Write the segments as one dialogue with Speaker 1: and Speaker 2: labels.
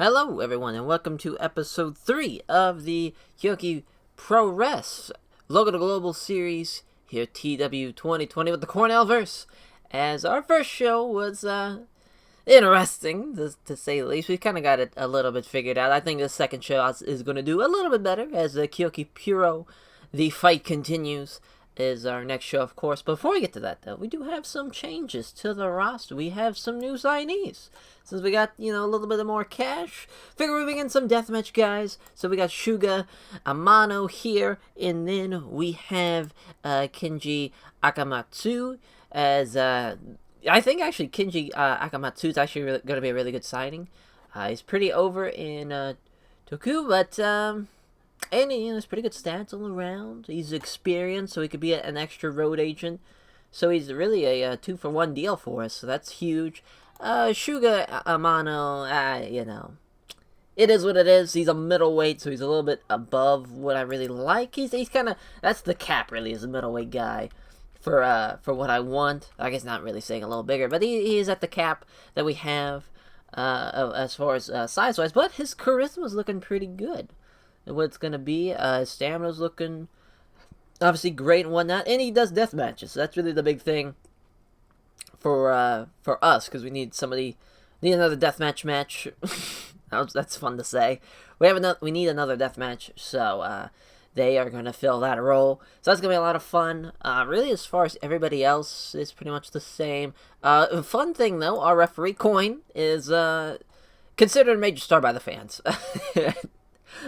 Speaker 1: Hello, everyone, and welcome to episode 3 of the Kyoki Pro Res Logo to Global series here at TEW 2020 with the Cornellverse. As our first show was interesting, to say the least. We kind of got it a little bit figured out. I think the second show is going to do a little bit better as the Kyoki Puro, the fight continues, is our next show, of course. Before we get to that, though, we do have some changes to the roster. We have some new signees. Since we got, a little bit more cash, figure we bring in some deathmatch guys. So we got Shuga Amano here, and then we have Kenji Akamatsu as, I think actually Kenji Akamatsu is actually going to be a really good signing. He's pretty over in Toku, but, and he has pretty good stats all around. He's experienced, so he could be an extra road agent. So he's really a 2-for-1 deal for us, so that's huge. Shuga Amano, it is what it is. He's a middleweight, so he's a little bit above what I really like. He's kind of, that's the cap, really, as a middleweight guy for what I want. I guess not really saying a little bigger, but he is at the cap that we have as far as size-wise. But his charisma's looking pretty good. And what it's going to be, his stamina's looking obviously great and whatnot, and he does death matches, so that's really the big thing for us, because we need another deathmatch match. That's fun to say. We need another deathmatch, so they are going to fill that role. So that's going to be a lot of fun. Really, as far as everybody else, is pretty much the same. Fun thing, though, our referee, Coin, is considered a major star by the fans.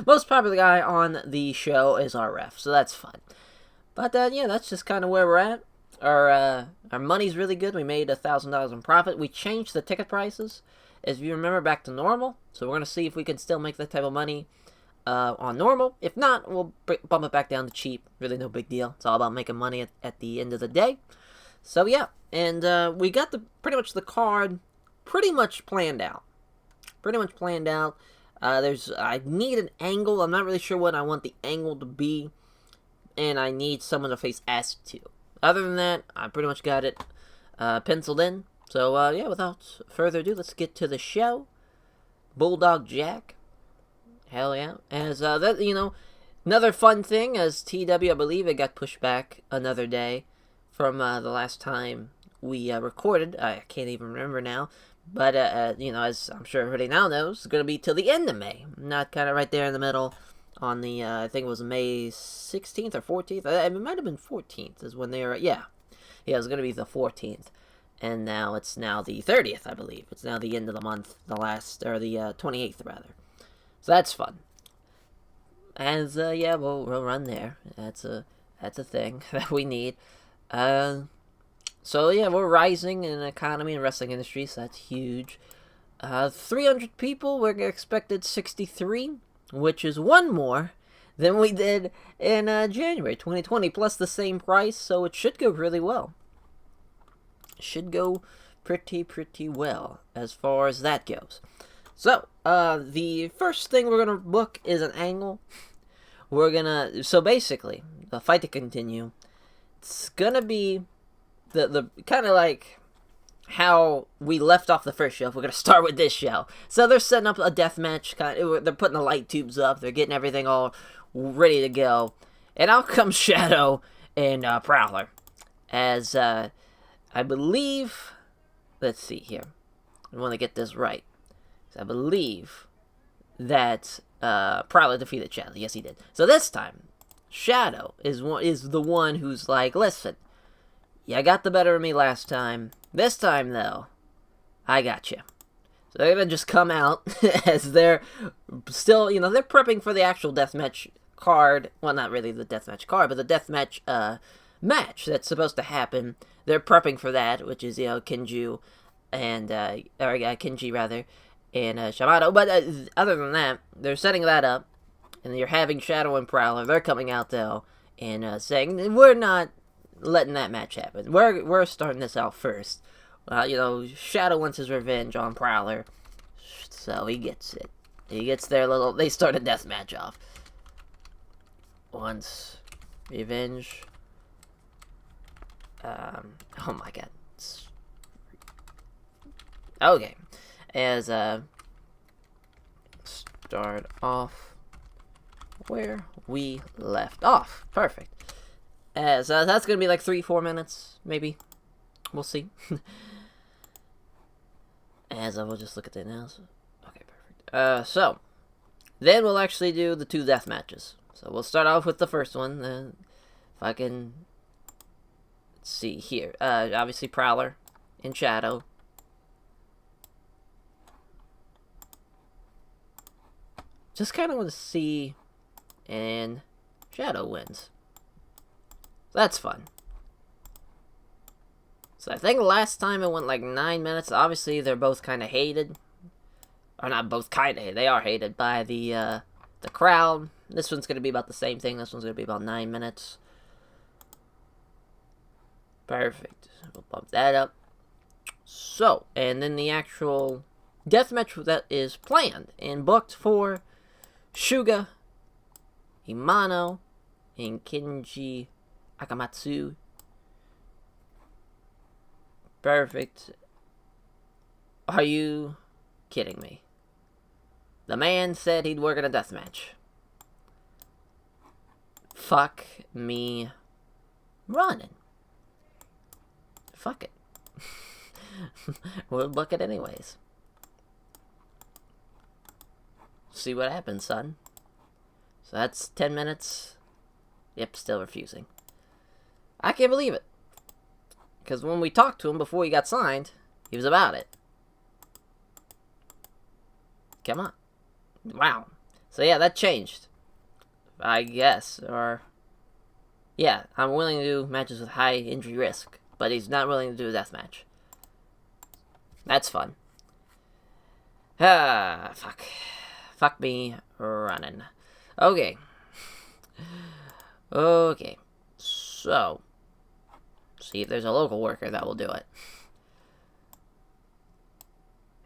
Speaker 1: Most popular guy on the show is our ref, so that's fun. But yeah, that's just kind of where we're at. Our money's really good. We made $1,000 in profit. We changed the ticket prices, as you remember, back to normal. So we're gonna see if we can still make that type of money on normal. If not, we'll bump it back down to cheap. Really, no big deal. It's all about making money at the end of the day. So yeah, and we got pretty much the card pretty much planned out. I need an angle. I'm not really sure what I want the angle to be. And I need someone to face S2. Other than that, I pretty much got it penciled in. So, yeah, without further ado, let's get to the show. Bulldog Jack. Hell yeah. As, another fun thing, as TEW, I believe it got pushed back another day from the last time we recorded. I can't even remember now. But, as I'm sure everybody now knows, it's going to be till the end of May. Not kind of right there in the middle on the, I think it was May 16th or 14th. It might have been 14th is when they were, yeah. Yeah, it was going to be the 14th. And now it's now the 30th, I believe. It's now the end of the month, the 28th, rather. So that's fun. As, yeah, we'll run there. That's a thing that we need. So, yeah, we're rising in the economy and wrestling industry, so that's huge. 300 people, we're expected 63, which is one more than we did in January 2020, plus the same price, so it should go really well. Should go pretty well as far as that goes. So, the first thing we're going to book is an angle. So basically, the fight to continue, it's going to be the kind of like how we left off the first show. We're gonna start with this show. So they're setting up a death match. They're putting the light tubes up. They're getting everything all ready to go. And out comes Shadow and Prowler, as I believe. Let's see here. I want to get this right. I believe that Prowler defeated Shadow. Yes, he did. So this time, Shadow is the one who's like, listen. Yeah, I got the better of me last time. This time, though, I got you. So they're going to just come out as they're still, they're prepping for the actual deathmatch card. Well, not really the deathmatch card, but the deathmatch match that's supposed to happen. They're prepping for that, which is, Kenji and, Kenji, rather, and Shimano. But other than that, they're setting that up, and you're having Shadow and Prowler. They're coming out, though, and saying, we're not letting that match happen. We're starting this out first. Shadow wants his revenge on Prowler, so he gets it. He gets they start a death match off. Wants revenge. Oh my god. Okay. As start off where we left off. Perfect. So that's gonna be like 3-4 minutes, maybe. We'll see. As I will just look at the analysis. Okay, perfect. So then we'll actually do the 2 death matches. So we'll start off with the first one. If I can see here. Obviously Prowler in Shadow. Just kind of want to see, and Shadow wins. That's fun. So I think last time it went like 9 minutes. Obviously, they're both kind of hated. Or not both kind of hated. They are hated by the crowd. This one's going to be about the same thing. This one's going to be about 9 minutes. Perfect. We'll bump that up. So, and then the actual deathmatch that is planned and booked for Shuga, Himano, and Kenji Akamatsu. Perfect. Are you kidding me? The man said he'd work in a deathmatch. Fuck me running. Fuck it. We'll book it anyways. See what happens, son. So that's 10 minutes. Yep, still refusing. I can't believe it. Because when we talked to him before he got signed, he was about it. Come on. Wow. So yeah, that changed. I guess. Or, yeah, I'm willing to do matches with high injury risk. But he's not willing to do a deathmatch. That's fun. Fuck. Fuck me running. Okay. Okay. So, see if there's a local worker that will do it.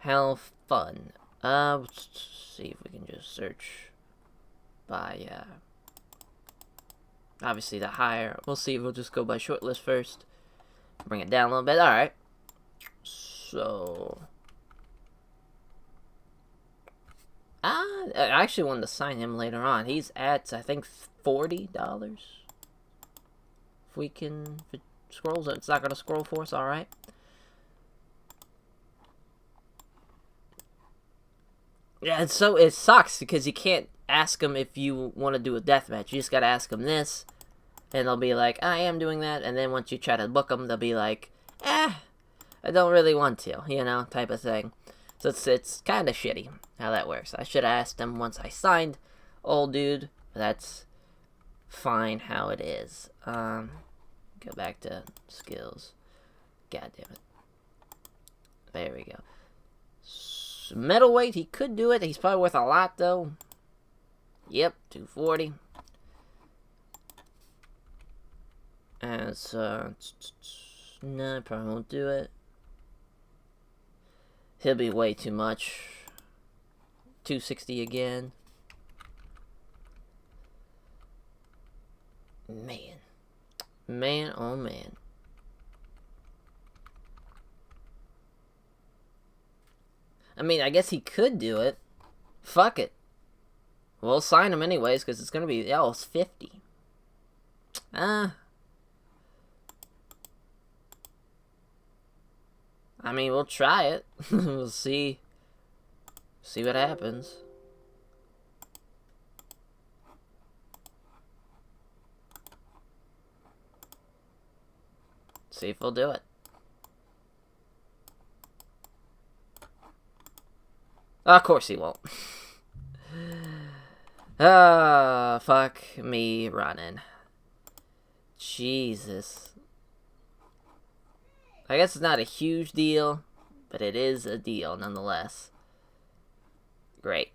Speaker 1: How fun. Let's see if we can just search by, obviously the higher. We'll see if we'll just go by shortlist first. Bring it down a little bit. Alright. So, I actually wanted to sign him later on. He's at, I think, $40. If we can, if it scrolls, it's not going to scroll for us, alright. Yeah, and so it sucks because you can't ask him if you want to do a deathmatch. You just got to ask him this, and they'll be like, I am doing that, and then once you try to book them, they'll be like, I don't really want to, you know, type of thing. So it's kind of shitty how that works. I should have asked him once I signed, old dude. But that's fine how it is. Go back to skills. God damn it. There we go. So, middleweight, he could do it. He's probably worth a lot, though. Yep, 240. And so, no, I probably won't do it. He'll be way too much. 260 again. Man. Man, oh man. I mean, I guess he could do it. Fuck it. We'll sign him anyways, because it's going to be, it's 50. I mean, we'll try it. We'll see what happens. See if we'll do it. Of course he won't. Fuck me running. Jesus. I guess it's not a huge deal, but it is a deal nonetheless. Great.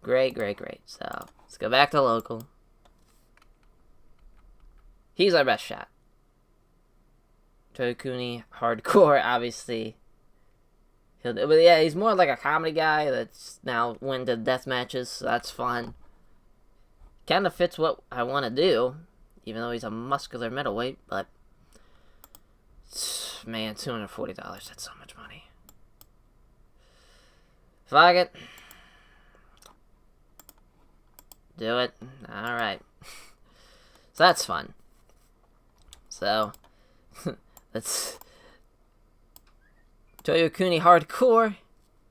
Speaker 1: Great. So, let's go back to local. He's our best shot. Tokuni, hardcore, obviously. But yeah, he's more like a comedy guy that's now went to death matches, so that's fun. Kind of fits what I want to do, even though he's a muscular middleweight, but man, $240, that's so much money. Fuck it. Do it. Alright. So that's fun. So, let's... Toyokuni Hardcore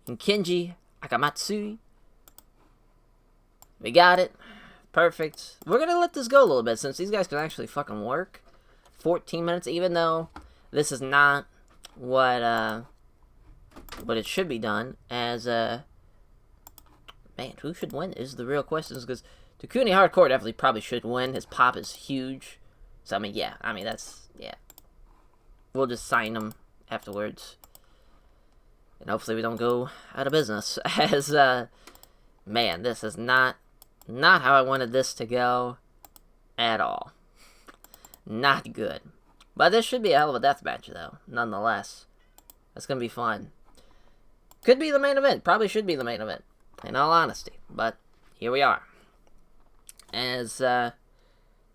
Speaker 1: and Kenji Akamatsui. We got it. Perfect. We're gonna let this go a little bit since these guys can actually fucking work. 14 minutes, even though this is not what it should be done as man, who should win is the real question, because Takuni Hardcore definitely probably should win. His pop is huge. So I mean, yeah, that's we'll just sign him afterwards. And hopefully we don't go out of business as man, this is not how I wanted this to go at all. Not good. But this should be a hell of a deathmatch, though, nonetheless. That's going to be fun. Could be the main event. Probably should be the main event, in all honesty. But here we are. As,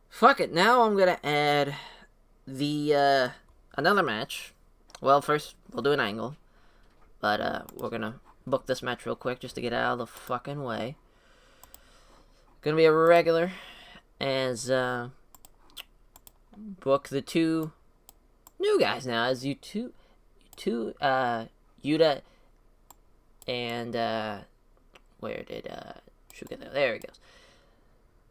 Speaker 1: fuck it. Now I'm going to add the, another match. Well, first, we'll do an angle. But, we're going to book this match real quick just to get out of the fucking way. Gonna be a regular as, book the two new guys now as Yuta and, where did, Shuga go? There he goes.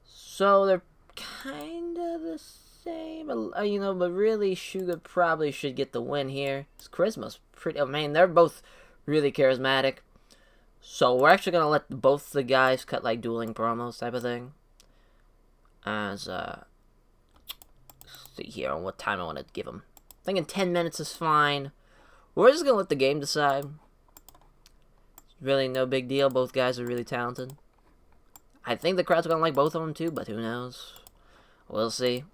Speaker 1: So they're kinda the same, you know, but really Shuga probably should get the win here. His charisma's pretty, oh man, they're both really charismatic. So we're actually gonna let both the guys cut like dueling promos type of thing. As see here on what time I want to give them. Thinking 10 minutes is fine. We're just gonna let the game decide. It's really no big deal. Both guys are really talented. I think the crowd's gonna like both of them too, but who knows? We'll see.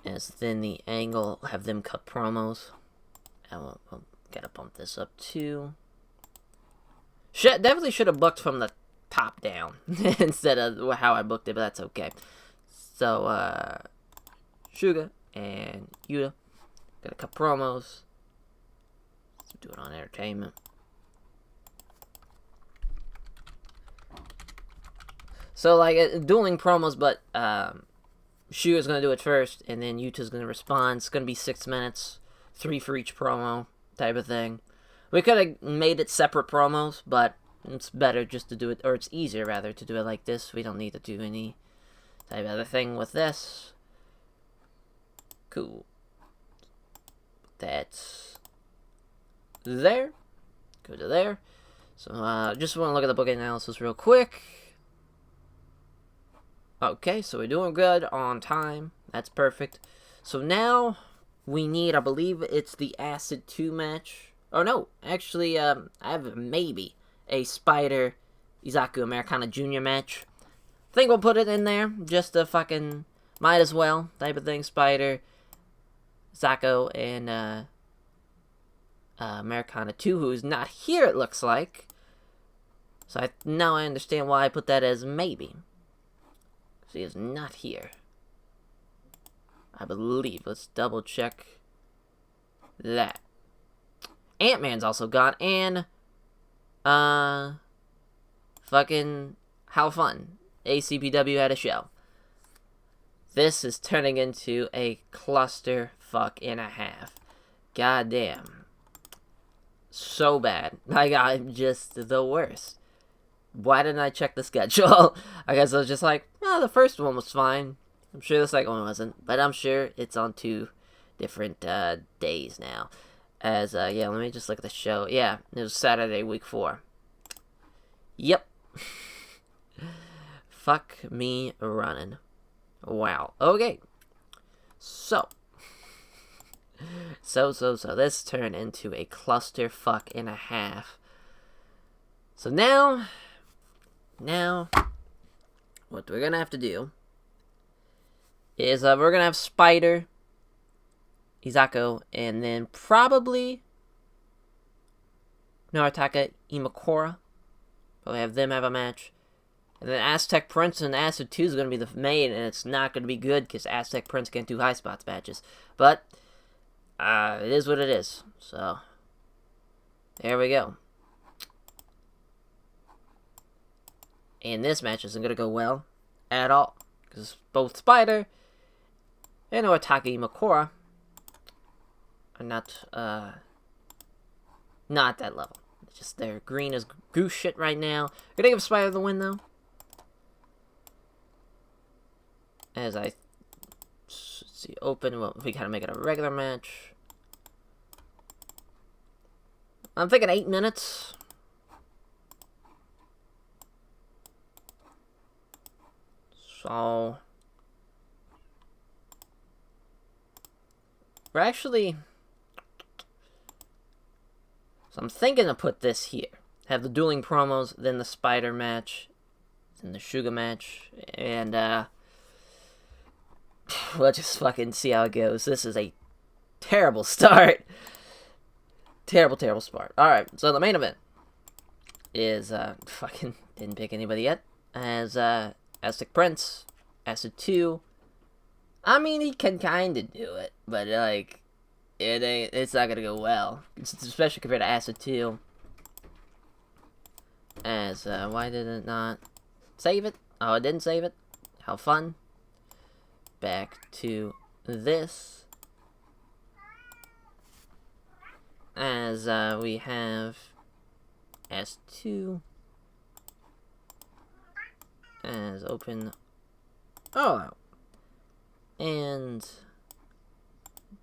Speaker 1: As then the angle have them cut promos. And we'll gotta bump this up too. Definitely should have booked from the top down instead of how I booked it, but that's okay. So, Shuga and Yuta gotta cut promos. Let's do it on entertainment. So, like, dueling promos, but Shuga's gonna do it first, and then Yuta's gonna respond. It's gonna be 6 minutes, 3 for each promo. Type of thing. We could have made it separate promos, but it's better just to do it, or it's easier rather to do it like this. We don't need to do any type of other thing with this. Cool. That's there. Go to there. So just want to look at the book analysis real quick. Okay, so we're doing good on time. That's perfect. So now we need, I believe it's the Acid 2 match. Oh no, actually, I have maybe a Spider Izaku Americana Jr. match. I think we'll put it in there, just to fucking, might as well, type of thing. Spider, Zako, and Americana 2, who's not here, it looks like. So now I understand why I put that as maybe. She is not here. I believe. Let's double check that. Ant-Man's also gone, and fucking how fun. ACPW had a show. This is turning into a cluster fuck and a half. Goddamn. So bad. Like, I'm just the worst. Why didn't I check the schedule? I guess I was just like, oh, the first one was fine. I'm sure the second one wasn't, but I'm sure it's on 2 different days now. As, yeah, let me just look at the show. Yeah, it was Saturday, week 4. Yep. Fuck me running. Wow. Okay. So. So, this turned into a cluster fuck and a half. So now, what we're gonna have to do is we're gonna have Spider, Izako, and then probably Narataka Imakura. Probably have them have a match. And then Aztec Prince and Acid 2 is going to be the main, and it's not going to be good because Aztec Prince can't do high spots matches. But it is what it is. So there we go. And this match isn't going to go well at all. Because both Spider and Otake Imakura are not that level. It's just they're green as goose shit right now. We're going to give Spider the win, though. As I see, open, well, we gotta make it a regular match. I'm thinking 8 minutes. So we're actually, so I'm thinking to put this here. Have the dueling promos, then the Spider match, then the Suga match, and we'll just fucking see how it goes. This is a terrible start. Terrible start. Alright, so the main event is, fucking didn't pick anybody yet. As, Aztec Prince, Acid 2. I mean, he can kinda do it, but, like, it's not gonna go well. Especially compared to Acid 2. As, why did it not save it? Oh, it didn't save it? How fun. Back to this. As, we have S2. As open. Oh. And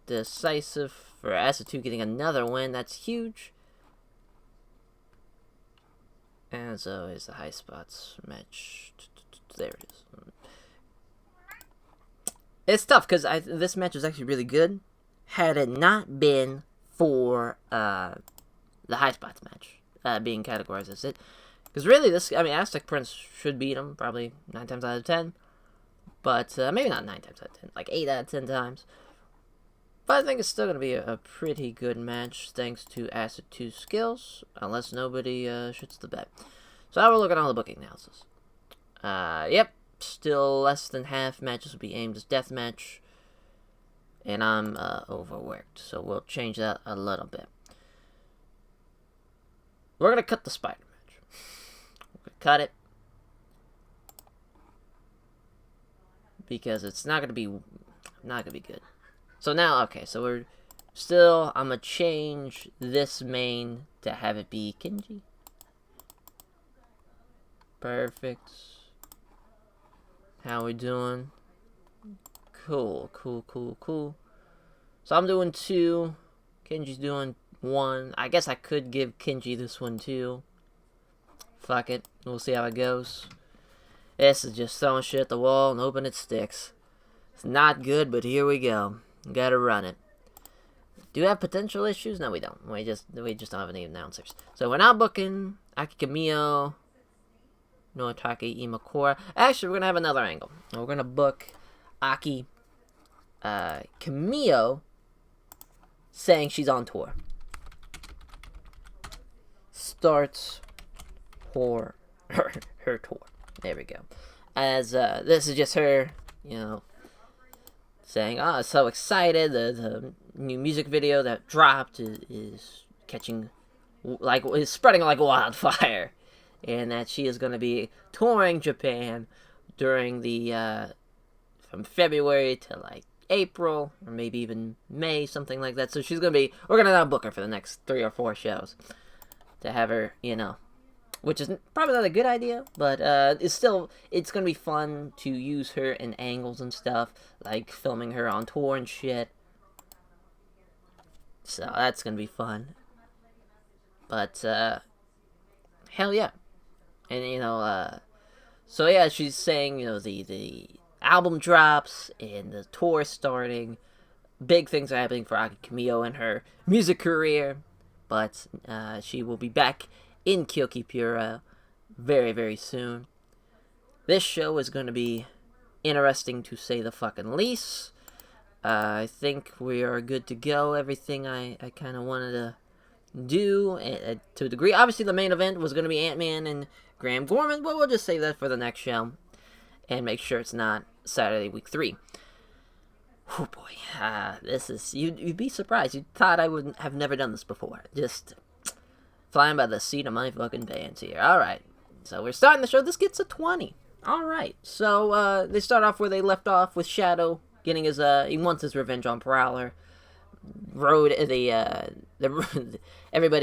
Speaker 1: decisive for S2 getting another win. That's huge. As always, the high spots match. There it is. It's tough because this match was actually really good. Had it not been for the high spots match being categorized as it, because really Aztec Prince should beat him probably 9 times out of 10, but maybe not 9 times out of 10, like 8 out of 10 times. But I think it's still gonna be a pretty good match thanks to Acid 2's skills, unless nobody shoots the bed. So now we're looking at all the booking analysis. Yep. Still less than half matches will be aimed as deathmatch. And I'm overworked, so we'll change that a little bit. We're going to cut the Spider match. We're going to cut it. Because it's not going to be good. So now, okay, so I'm going to change this main to have it be Kenji. Perfect. How we doing? Cool. So I'm doing 2. Kenji's doing 1. I guess I could give Kenji this one too. Fuck it. We'll see how it goes. This is just throwing shit at the wall and hoping it sticks. It's not good, but here we go. Gotta run it. Do we have potential issues? No, we don't. We just don't have any announcers. So we're not booking Aki Kamiyo, Noatake Imakura. Actually, we're gonna have another angle. We're gonna book Aki Kamiyo saying she's on tour. Starts her tour. There we go. As this is just her, saying, "Oh, I'm so excited! The new music video that dropped is catching, is spreading like wildfire." And that she is going to be touring Japan during the, from February to, like, April, or maybe even May, something like that. So she's going to be, we're going to now book her for the next 3 or 4 shows. To have her, which is probably not a good idea, but, it's going to be fun to use her in angles and stuff, like filming her on tour and shit. So that's going to be fun. But, hell yeah. And, so yeah, she's saying, the album drops and the tour starting. Big things are happening for Aki Kamiyo and her music career. But, she will be back in Kyokipura very, very soon. This show is going to be interesting to say the fucking least. I think we are good to go. Everything I kind of wanted to do to a degree. Obviously, the main event was going to be Ant-Man and Graham Gorman, but we'll just save that for the next show and make sure it's not Saturday, week 3. Oh boy, this is, you'd be surprised. You thought I would have never done this before. Just flying by the seat of my fucking pants here. Alright, So we're starting the show. This gets a 20. All right. So they start off where they left off with Shadow getting his he wants his revenge on Prowler. Road everybody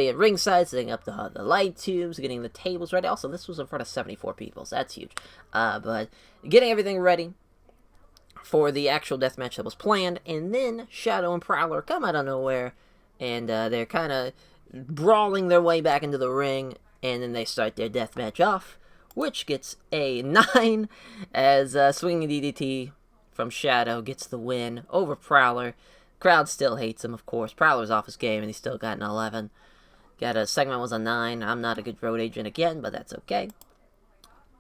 Speaker 1: at ringside setting up the light tubes, getting the tables ready. Also, this was in front of 74 people, so that's huge. But getting everything ready for the actual death match that was planned, and then Shadow and Prowler come out of nowhere, and they're kind of brawling their way back into the ring, and then they start their death match off, which gets a 9 as swinging DDT from Shadow gets the win over Prowler. Crowd still hates him, of course. Prowler's off his game, and he still got an 11. Got a segment was a 9. I'm not a good road agent again, but that's okay.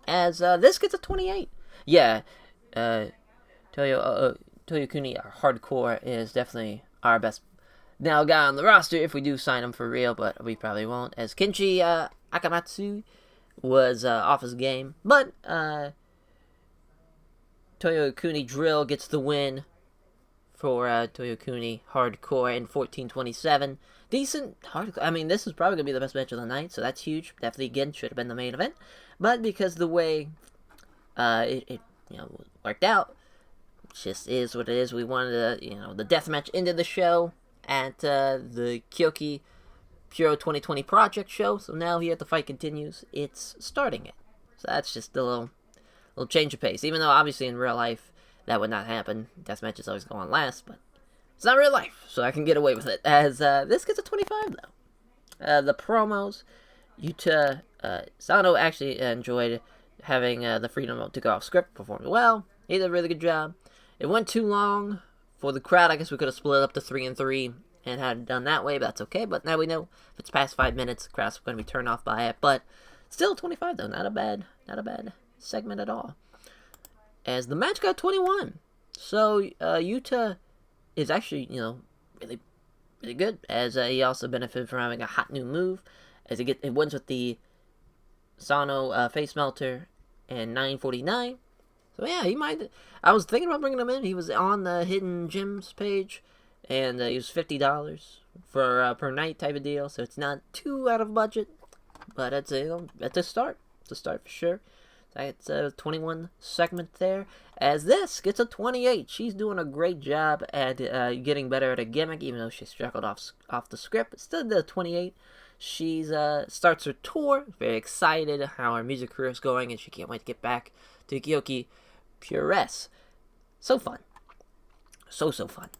Speaker 1: As this gets a 28. Yeah, TEW Kuni Hardcore is definitely our best now guy on the roster if we do sign him for real, but we probably won't. As Kenshi Akamatsu was off his game, but TEW Kuni Drill gets the win for TEW Kuni Hardcore in 14:27. Decent hardcore. I mean, this is probably going to be the best match of the night, so that's huge. Definitely, again, should have been the main event. But because the way it worked out, it just is what it is. We wanted the death match into the show at the Kyoki Puro 2020 Project show. So now here at The Fight Continues, it's starting it. So that's just a little change of pace. Even though, obviously, in real life, that would not happen. Death matches always go on last, but it's not real life, so I can get away with it. As this gets a 25, though. The promos, Yuta Sano actually enjoyed having the freedom to go off script, performed well. He did a really good job. It went too long for the crowd. I guess we could have split up to 3 and 3 and had it done that way, but that's okay. But now we know if it's past 5 minutes, the crowd's going to be turned off by it. But still 25, though. Not a bad segment at all. As the match got 21. So, Yuta is actually, really, really good. As he also benefited from having a hot new move. As it wins with the Sano face melter and 949. So, yeah, he might. I was thinking about bringing him in. He was on the Hidden Gems page. And he was $50 for per night type of deal. So, it's not too out of budget. But it's a start. It's a start for sure. It's a 21 segment there. As this gets a 28. She's doing a great job at getting better at a gimmick, even though she struggled off the script. But still, the 28. She starts her tour. Very excited how her music career is going, and she can't wait to get back to Kyoki Puress. So fun. So fun.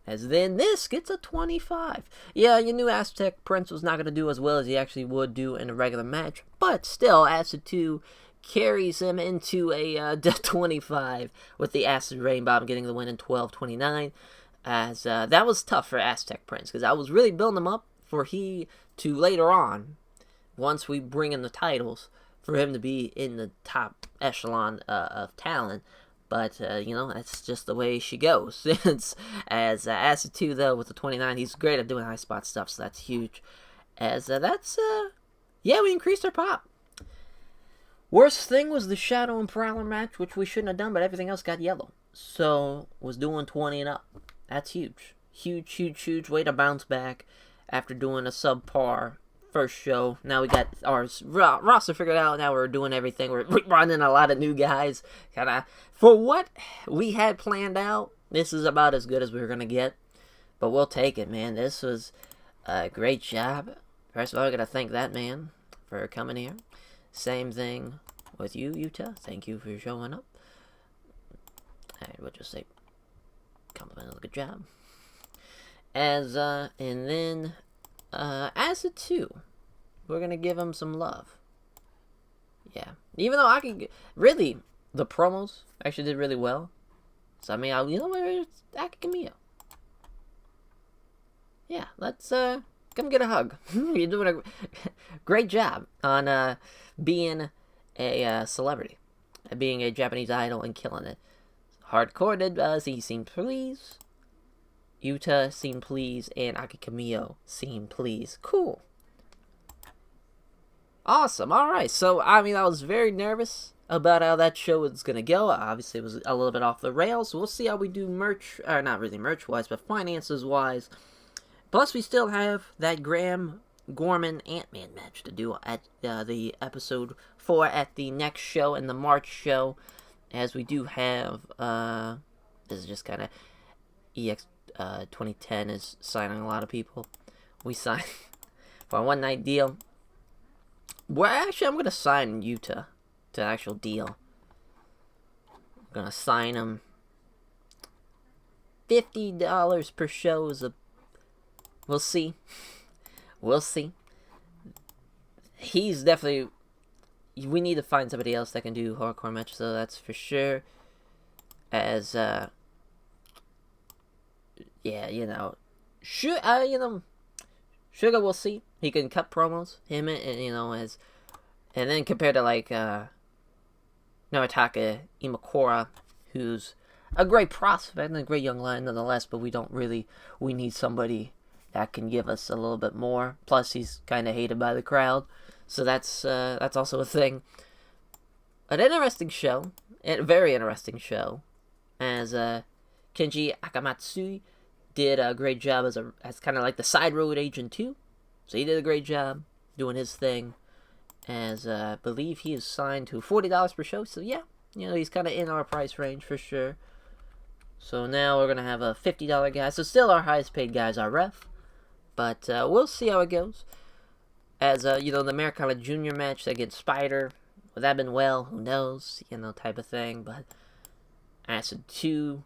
Speaker 1: As then this gets a 25. Yeah, your new Aztec Prince was not going to do as well as he actually would do in a regular match. But still, Acid 2 carries him into a 25 with the Acid Rain Bomb getting the win in 12:29. As that was tough for Aztec Prince because I was really building him up for he to later on, once we bring in the titles, for him to be in the top echelon of talent. But, that's just the way she goes. As Acid 2, though, with the 29, he's great at doing high spot stuff, so that's huge. As we increased our pop. Worst thing was the Shadow and Prowler match, which we shouldn't have done, but everything else got yellow. So, was doing 20 and up. That's huge. Huge way to bounce back after doing a subpar first show. Now we got our roster figured out. Now we're doing everything. We're running a lot of new guys. For what we had planned out, this is about as good as we were going to get. But we'll take it, man. This was a great job. First of all, I got to thank that man for coming here. Same thing with you, Yuta. Thank you for showing up. I would just say, compliment, a good job. And then, Acid 2, we're gonna give him some love. Yeah. Even though really, the promos actually did really well. So, I mean, it's Akikamiya. Yeah, let's, come get a hug. You're doing a great job on being a celebrity, being a Japanese idol and killing it. Hardcore did he seemed pleased. Yuta seemed pleased, and Akikamiya seemed pleased. Cool. Awesome. All right. So I was very nervous about how that show was gonna go. Obviously, it was a little bit off the rails. So we'll see how we do merch, or not really merch wise, but finances wise. Plus, we still have that Graham Gorman Ant-Man match to do at the episode 4 at the next show and the March show, as we do have, this is just kind of, EX 2010 is signing a lot of people. We signed for a one-night deal. Well, actually, I'm going to sign Yuta to an actual deal. I'm going to sign him. $50 per show is a... We'll see. We'll see. He's definitely... We need to find somebody else that can do hardcore matches, so that's for sure. As, yeah, you know... Sugar, we'll see. He can cut promos, him, and you know, as... And then compared to, like, Naritaka Imakura, who's a great prospect and a great young lion nonetheless, but we don't really... We need somebody that can give us a little bit more. Plus, he's kind of hated by the crowd, so that's also a thing. An interesting show, a very interesting show, as Kenji Akamatsu did a great job as kind of like the side road agent too. So he did a great job doing his thing. As I believe he is signed to $40 per show. So yeah, you know, he's kind of in our price range for sure. So now we're gonna have a $50 guy. So still our highest paid guys are ref, but we'll see how it goes. As you know, the Americana Junior match against Spider, would that have been well? Who knows? You know, type of thing. But Acid 2,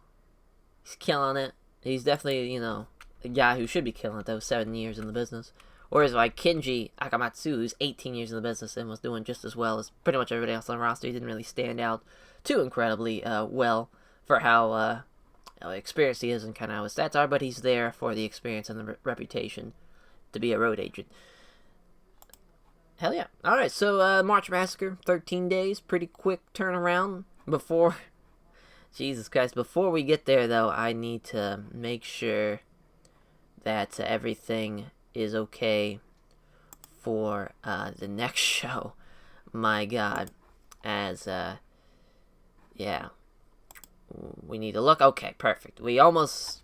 Speaker 1: he's killing it. He's definitely, you know, a guy who should be killing it, though, 7 years in the business. Whereas, like, Kenji Akamatsu, who's 18 years in the business and was doing just as well as pretty much everybody else on the roster. He didn't really stand out too incredibly well for how experienced he is and kind of how his stats are, but he's there for the experience and the reputation to be a road agent. Hell yeah. Alright, so March Massacre, 13 days, pretty quick turnaround before... Jesus Christ, before we get there, though, I need to make sure that everything is okay for the next show. My God. As, yeah. We need to look. Okay, perfect. We almost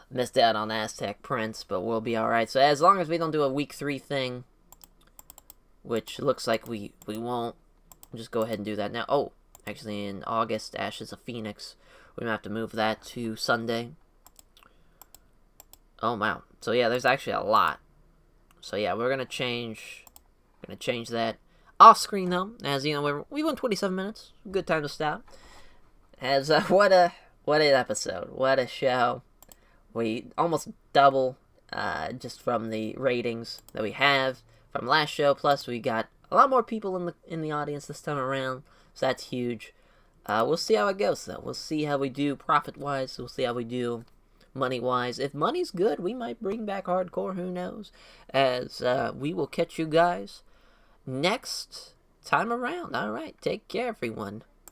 Speaker 1: missed out on Aztec Prince, but we'll be alright. So as long as we don't do a week 3 thing, which looks like we won't, just go ahead and do that now. Oh. Actually, in August, Ashes of Phoenix. We're going to have to move that to Sunday. Oh, wow. So, yeah, there's actually a lot. So, yeah, we're going to change that. Off-screen, though, as, you know, we went 27 minutes. Good time to stop. As, what an episode. What a show. We almost double, just from the ratings that we have from last show. Plus, we got a lot more people in the audience this time around. So that's huge. We'll see how it goes, though. We'll see how we do profit-wise. We'll see how we do money-wise. If money's good, we might bring back hardcore. Who knows? As we will catch you guys next time around. All right. Take care, everyone.